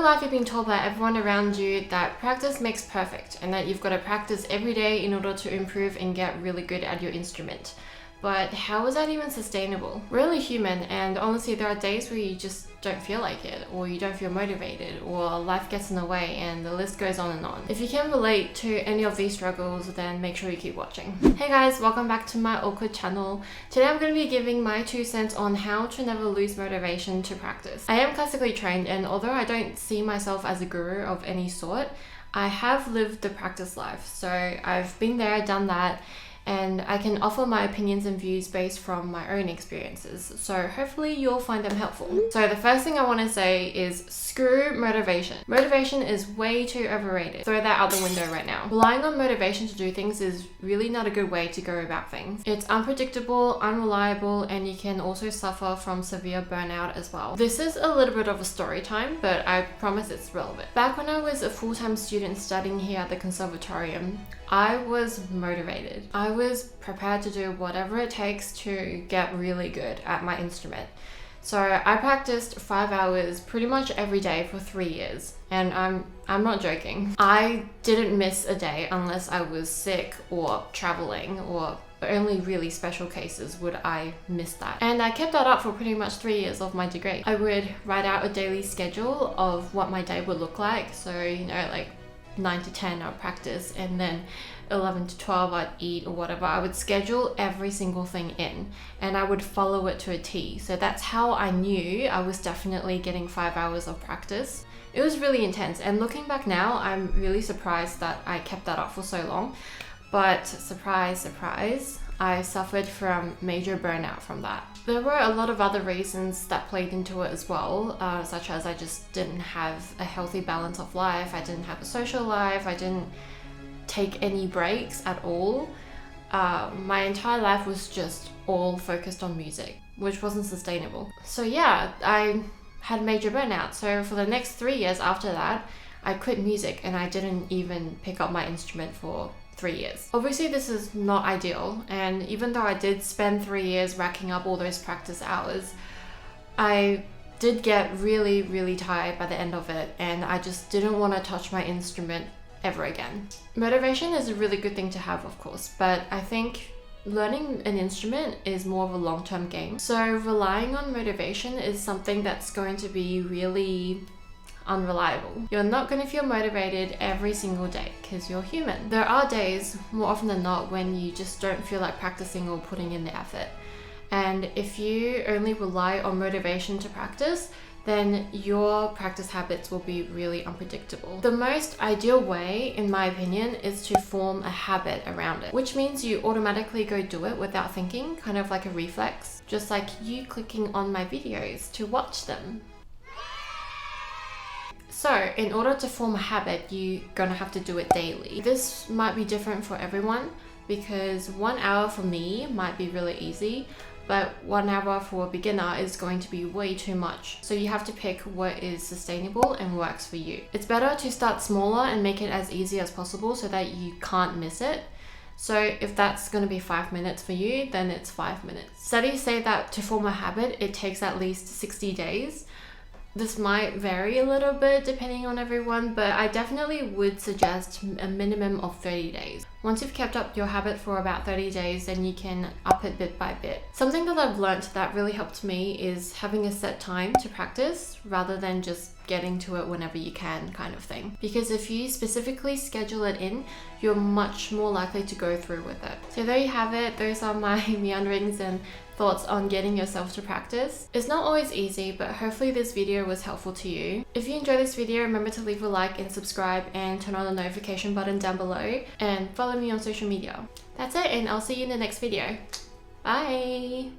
life you've been told by everyone around you that practice makes perfect and that you've got to practice every day in order to improve and get really good at your instrument. But how is that even sustainable? We're only human, and honestly there are days where you just don't feel like it, or you don't feel motivated, or life gets in the way, and the list goes on and on. If you can relate to any of these struggles, then make sure you keep watching. Hey guys, welcome back to my awkward channel. Today I'm going to be giving my 2 cents on how to never lose motivation to practice. I am classically trained, and although I don't see myself as a guru of any sort, I have lived the practice life. So I've been there, done that, and I can offer my opinions and views based from my own experiences. So hopefully you'll find them helpful. So the first thing I want to say is screw motivation. Motivation is way too overrated. Throw that out the window right now. Relying on motivation to do things is really not a good way to go about things. It's unpredictable, unreliable, and you can also suffer from severe burnout as well. This is a little bit of a story time, but I promise it's relevant. Back when I was a full-time student studying here at the conservatorium, I was motivated. I was prepared to do whatever it takes to get really good at my instrument. So I practiced 5 hours pretty much every day for 3 years, and I'm not joking. I didn't miss a day unless I was sick or traveling, or only really special cases would I miss that. And I kept that up for pretty much 3 years of my degree. I would write out a daily schedule of what my day would look like. So, like 9 to 10 I'd practice, and then 11 to 12 I'd eat or whatever. I would schedule every single thing in, and I would follow it to a T. So that's how I knew I was definitely getting 5 hours of practice. It was really intense, and looking back now, I'm really surprised that I kept that up for so long. But surprise, surprise, I suffered from major burnout from that. There were a lot of other reasons that played into it as well, such as I just didn't have a healthy balance of life, I didn't have a social life, I didn't take any breaks at all. My entire life was just all focused on music, which wasn't sustainable. So yeah, I had major burnout. So for the next 3 years after that, I quit music and I didn't even pick up my instrument for 3 years. Obviously this is not ideal, and even though I did spend 3 years racking up all those practice hours, I did get really, really tired by the end of it, and I just didn't want to touch my instrument ever again. Motivation is a really good thing to have, of course, but I think learning an instrument is more of a long-term game. So relying on motivation is something that's going to be really unreliable. You're not going to feel motivated every single day because you're human. There are days, more often than not, when you just don't feel like practicing or putting in the effort. And if you only rely on motivation to practice, then your practice habits will be really unpredictable. The most ideal way, in my opinion, is to form a habit around it, which means you automatically go do it without thinking, kind of like a reflex, just like you clicking on my videos to watch them. So in order to form a habit, you're gonna have to do it daily. This might be different for everyone, because 1 hour for me might be really easy, but 1 hour for a beginner is going to be way too much. So you have to pick what is sustainable and works for you. It's better to start smaller and make it as easy as possible so that you can't miss it. So if that's going to be 5 minutes for you, then it's 5 minutes. Studies say that to form a habit, it takes at least 60 days. This might vary a little bit depending on everyone, but I definitely would suggest a minimum of 30 days. Once you've kept up your habit for about 30 days, then you can up it bit by bit. Something that I've learnt that really helped me is having a set time to practice rather than just getting to it whenever you can kind of thing. Because if you specifically schedule it in, you're much more likely to go through with it. So there you have it. Those are my meanderings and thoughts on getting yourself to practice. It's not always easy, but hopefully this video was helpful to you. If you enjoyed this video, remember to leave a like and subscribe and turn on the notification button down below, and follow me on social media. That's it, and I'll see you in the next video. Bye!